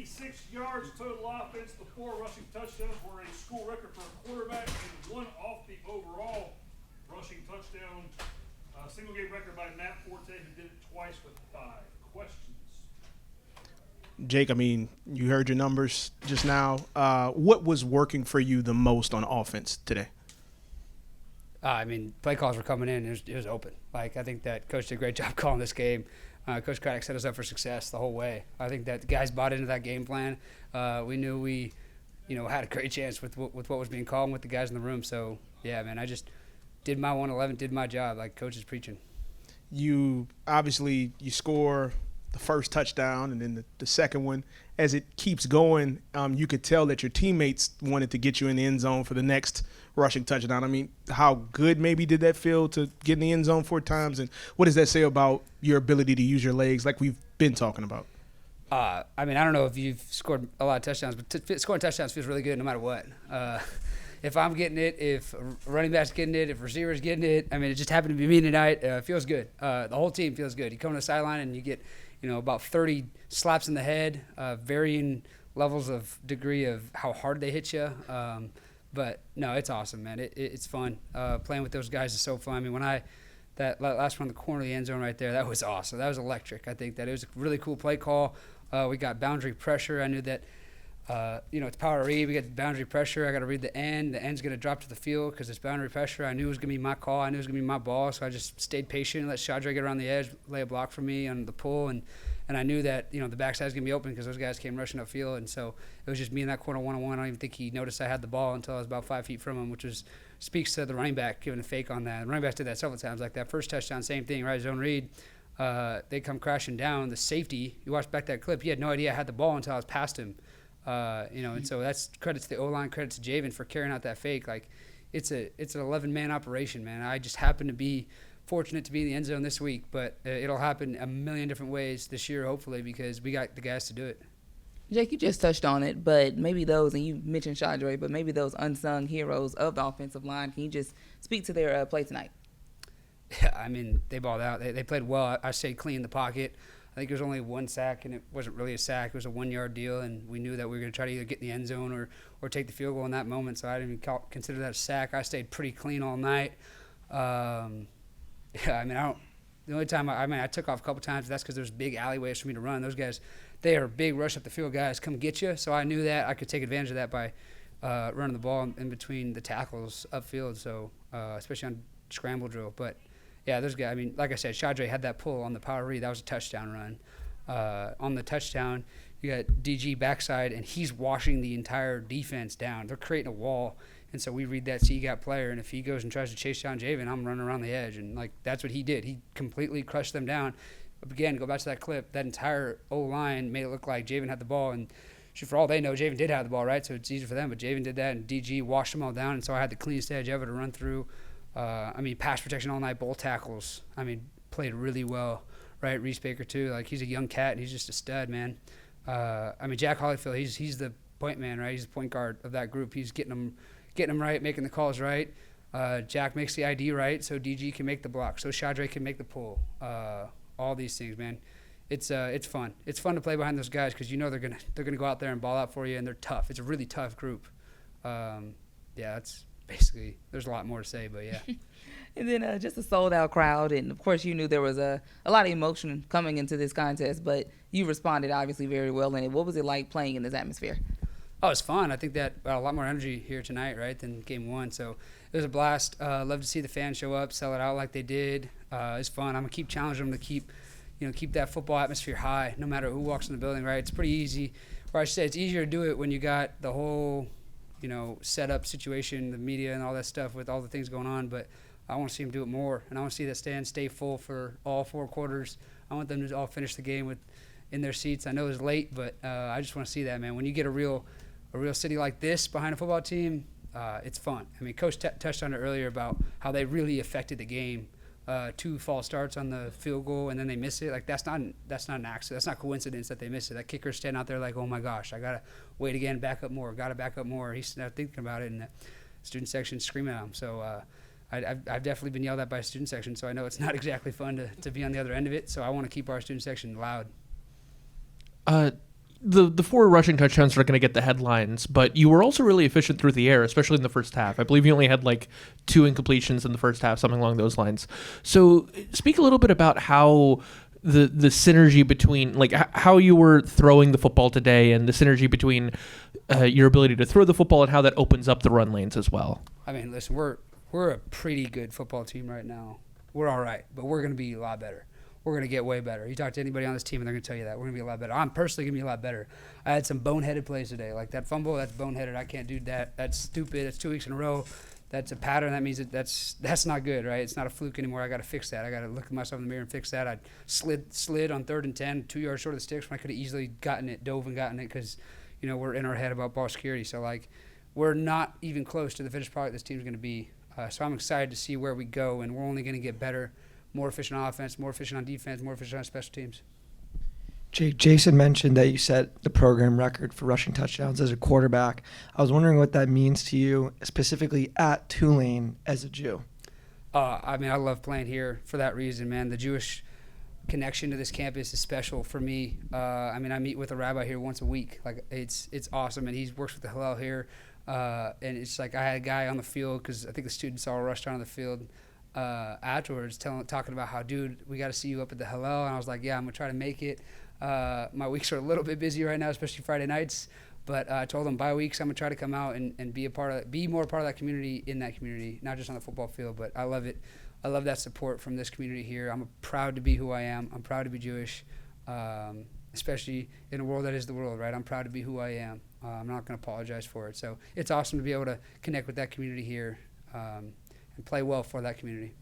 86 yards total offense. The 4 rushing touchdowns were a school record for a quarterback and 1 off the overall rushing touchdown. Single game record by Matt Forte, who did it twice with 5 questions. Jake, I mean, you heard your numbers just now. What was working for you the most on offense today? I mean, play calls were coming in. It was open. Like, I think that Coach did a great job calling this game. Coach Craddock set us up for success the whole way. I think that the guys bought into that game plan. We knew we, had a great chance with what was being called and with the guys in the room. So, yeah, man, I just did my 111, did my job like Coach is preaching. You score the first touchdown and then the second one. As it keeps going, you could tell that your teammates wanted to get you in the end zone for the next rushing touchdown. I mean, how good maybe did that feel to get in the end zone 4 times? And what does that say about your ability to use your legs like we've been talking about? I mean, I don't know if you've scored a lot of touchdowns, but scoring touchdowns feels really good no matter what. If I'm getting it, if running back's getting it, if receiver's getting it, I mean, it just happened to be me tonight. It feels good. The whole team feels good. You come to the sideline and you get, about 30 slaps in the head, varying levels of degree of how hard they hit you. But, no, it's awesome, man. It's fun. Playing with those guys is so fun. I mean, that last one in the corner of the end zone right there, that was awesome. That was electric. I think that it was a really cool play call. We got boundary pressure. I knew that, it's power read. We got boundary pressure. I got to read the end. The end's going to drop to the field because it's boundary pressure. I knew it was going to be my call. I knew it was going to be my ball. So I just stayed patient and let Shadre get around the edge, lay a block for me on the pull. And I knew that, the backside was going to be open because those guys came rushing upfield. And so it was just me in that corner one-on-one. I don't even think he noticed I had the ball until I was about 5 feet from him, which speaks to the running back giving a fake on that. The running backs did that several times. Like that first touchdown, same thing, right? Zone read. They come crashing down. The safety, you watch back that clip, he had no idea I had the ball until I was past him. And so that's credit to the O-line, credit to Javen for carrying out that fake. Like, it's an 11-man operation, man. I just happen to be fortunate to be in the end zone this week, but it'll happen a million different ways this year, hopefully, because we got the guys to do it. Jake, you just touched on it, but maybe those, and you mentioned Shadre, but maybe those unsung heroes of the offensive line, can you just speak to their play tonight? Yeah, I mean, they balled out. They played well. I stayed clean in the pocket. I think there was only 1 sack, and it wasn't really a sack. It was a 1-yard deal, and we knew that we were going to try to either get in the end zone or take the field goal in that moment, so I didn't even consider that a sack. I stayed pretty clean all night. The only time I took off a couple times, that's because there's big alleyways for me to run. Those guys, they are big rush up the field guys, come get you, so I knew that I could take advantage of that by running the ball in between the tackles upfield, so especially on scramble drill. But yeah, those guys, I mean, like I said, Shadre had that pull on the power read. That was a touchdown run. On the touchdown, you got DG backside, and he's washing the entire defense down. They're creating a wall, and so we read that C-gap player, and if he goes and tries to chase down Javen, I'm running around the edge. And, that's what he did. He completely crushed them down. But again, go back to that clip. That entire O-line made it look like Javen had the ball, and for all they know, Javen did have the ball, right? So it's easy for them, but Javen did that, and DG washed them all down, and so I had the cleanest edge ever to run through. Pass protection all night, bull tackles. Played really well, right? Reese Baker, too. He's a young cat, and he's just a stud, man. Jack Holyfield, he's the point man, right? He's the point guard of that group. He's getting them right, making the calls right. Jack makes the ID right, so DG can make the block, so Shadre can make the pull. All these things, man. It's fun. It's fun to play behind those guys because they're gonna go out there and ball out for you, and they're tough. It's a really tough group. That's basically, there's a lot more to say, but yeah. And then just a sold-out crowd, and of course you knew there was a lot of emotion coming into this contest, but you responded obviously very well in it. What was it like playing in this atmosphere? Oh, it's fun. I think that a lot more energy here tonight, right, than game 1. So it was a blast. Love to see the fans show up, sell it out like they did. It's fun. I'm gonna keep challenging them to keep that football atmosphere high, no matter who walks in the building, right? It's pretty easy, or I should say, it's easier to do it when you got the whole, setup situation, the media and all that stuff with all the things going on. But I want to see them do it more, and I want to see that stand stay full for all 4 quarters. I want them to all finish the game in their seats. I know it's late, but I just want to see that, man. When you get a real city like this behind a football team, it's fun. Coach touched on it earlier about how they really affected the game. 2 false starts on the field goal, and then they miss it. That's not an accident. That's not coincidence that they missed it. That kicker's standing out there like, oh my gosh, I gotta wait again, back up more, gotta back up more. He's not thinking about it, and the student section screaming at him. So I've definitely been yelled at by a student section, so I know it's not exactly fun to be on the other end of it. So I want to keep our student section loud. the 4 rushing touchdowns are going to get the headlines, but you were also really efficient through the air, especially in the first half. I believe you only had like 2 incompletions in the first half, something along those lines. So speak a little bit about how the synergy between, like, how you were throwing the football today and the synergy between your ability to throw the football and how that opens up the run lanes as well. I mean, listen, we're a pretty good football team right now. We're all right, but we're going to be a lot better. We're going to get way better. You talk to anybody on this team, and they're going to tell you that. We're going to be a lot better. I'm personally going to be a lot better. I had some boneheaded plays today. Like that fumble, that's boneheaded. I can't do that. That's stupid. That's 2 weeks in a row. That's a pattern. That means that's not good, right? It's not a fluke anymore. I got to fix that. I got to look at myself in the mirror and fix that. I slid on 3rd and 10, 2 yards short of the sticks when I could have easily dove and gotten it because, you know, we're in our head about ball security. So, like, we're not even close to the finished product this team's going to be. So I'm excited to see where we go, and we're only going to get better. More efficient on offense, more efficient on defense, more efficient on special teams. Jake, Jason mentioned that you set the program record for rushing touchdowns as a quarterback. I was wondering what that means to you, specifically at Tulane as a Jew. I mean, I love playing here for that reason, man. The Jewish connection to this campus is special for me. I mean, I meet with a rabbi here once a week. Like, it's awesome, and he works with the Hillel here. And it's like I had a guy on the field because I think the students all rushed onto the field afterwards talking about how, dude, we got to see you up at the Hillel. And I was like, yeah, I'm going to try to make it. My weeks are a little bit busy right now, especially Friday nights. But I told them by weeks I'm going to try to come out and be more a part of that community, in that community, not just on the football field. But I love it. I love that support from this community here. I'm proud to be who I am. I'm proud to be Jewish, especially in a world that is the world, right? I'm proud to be who I am. I'm not going to apologize for it. So it's awesome to be able to connect with that community here and play well for that community.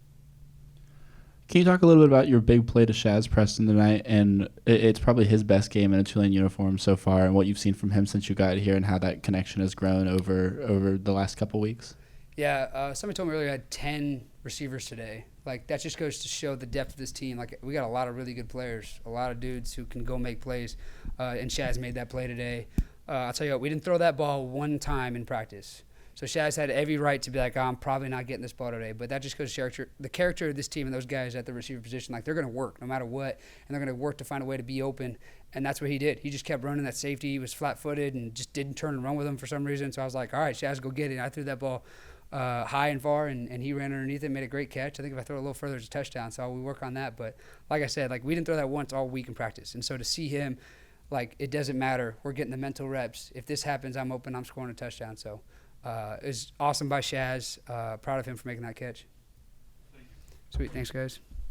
Can you talk a little bit about your big play to Shaz Preston tonight? And it's probably his best game in a Tulane uniform so far, and what you've seen from him since you got here and how that connection has grown over the last couple weeks. Yeah, somebody told me earlier I had 10 receivers today. Like, that just goes to show the depth of this team. Like, we got a lot of really good players, a lot of dudes who can go make plays, and Shaz made that play today. I'll tell you what, we didn't throw that ball one time in practice. So Shaz had every right to be like, I'm probably not getting this ball today. But that just goes to the character of this team and those guys at the receiver position. Like, they're going to work no matter what, and they're going to work to find a way to be open. And that's what he did. He just kept running that safety. He was flat-footed and just didn't turn and run with him for some reason. So I was like, all right, Shaz, go get it. And I threw that ball high and far, and he ran underneath it and made a great catch. I think if I throw it a little further, it's a touchdown. So we work on that. But like I said, like, we didn't throw that once all week in practice. And so to see him, like, it doesn't matter. We're getting the mental reps. If this happens, I'm open. I'm scoring a touchdown. So it was awesome by Shaz. Proud of him for making that catch. Sweet. Thanks, guys.